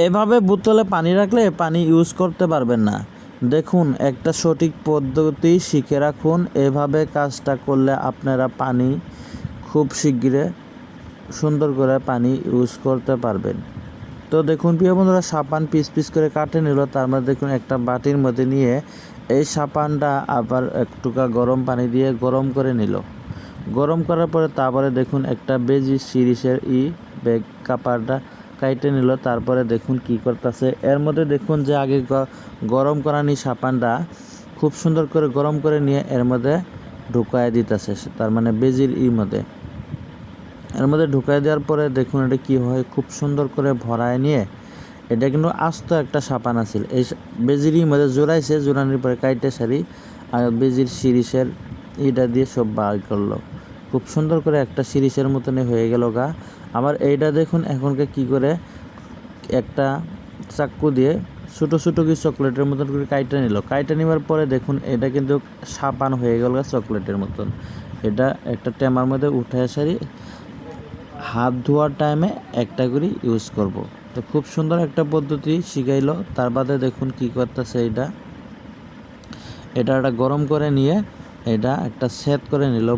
এভাবে বোতলে পানি রাখলে পানি ইউজ করতে পারবেন না। দেখুন, একটা সঠিক পদ্ধতি শিখে রাখুন। এভাবে কাজটা করলে আপনারা পানি খুব শিগগিরে সুন্দর করে পানি ইউজ করতে পারবেন। তো দেখুন প্রিয় বন্ধুরা, সাবান পিস পিস করে কাটে নিল। তার মধ্যে দেখুন একটা বাটির মধ্যে নিয়ে এই সাবানটা আবার একটুকা গরম পানি দিয়ে গরম করে নিল। গরম করার পরে তারপরে দেখুন একটা বেজি সিরিজের ব্যাগ কাপড়টা কাইটে নিল। তারপরে দেখুন কি করতেছে, এর মধ্যে দেখুন যে আগে গরম করানি সাবানটা খুব সুন্দর করে গরম করে নিয়ে এর মধ্যে ঢুকায় দিতেছে। তার মানে বেজির মধ্যে এর মধ্যে ঢুকাই দেওয়ার পরে দেখুন এটা কি হয়, খুব সুন্দর করে ভরায় নিয়ে এটা কিন্তু আস্ত একটা সাবান আছিল। এই বেজির মধ্যে জোড়াইছে, জোড়ানোর পরে কাইটে সারি আর বেজির সিরিজের এইটা দিয়ে সব বার করলো। খুব সুন্দর করে একটা সিরিজের মতনই হয়ে গেল গা। আবার এইটা দেখুন এখনকে কি করে একটা চাক্কু দিয়ে ছোটো ছোটো কি চকলেটের মতন করে কাইটে নিল। কাইটে নেওয়ার পরে দেখুন এটা কিন্তু সাবান হয়ে গেল চকলেটের মতন। এটা একটা টেমার মধ্যে উঠে সারি হাত ধোয়ার টাইমে একটা করে ইউজ করব। তো খুব সুন্দর একটা পদ্ধতি শিখাইলো। তার বাদে দেখুন কি করতেছে, এটা গরম করে নিয়ে এটা একটা সেট করে নিল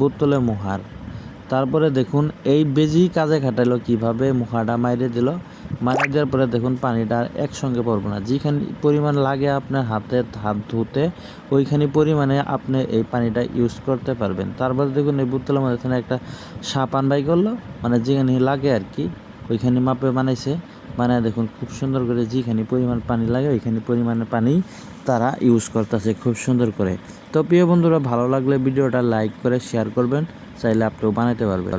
বোতলে মুহার। তারপরে দেখুন এই বেজি কাজে খাটাইলো কিভাবে, মুখাটা মাইরে দিল। মাইরে দেওয়ার পরে দেখুন পানিটা একসঙ্গে পড়বো না, যেখানে পরিমাণ লাগে আপনার হাত ধুতে ওইখানে পরিমাণে আপনি এই পানিটা ইউজ করতে পারবেন। তারপরে দেখুন এই বোতলের মধ্যে একটা সাবান বাই করলো, মানে যেখানে লাগে আর কি ওইখানে মাপে বানাইছে। মানে দেখুন খুব সুন্দর করে যেখানে পরিমাণ পানি লাগে ওইখানে পরিমাণে পানি তারা ইউজ করতেছে খুব সুন্দর করে। তো প্রিয় বন্ধুরা, ভালো লাগলে ভিডিওটা লাইক করে শেয়ার করবেন, চাইলে আপনিও বানাতে পারবেন।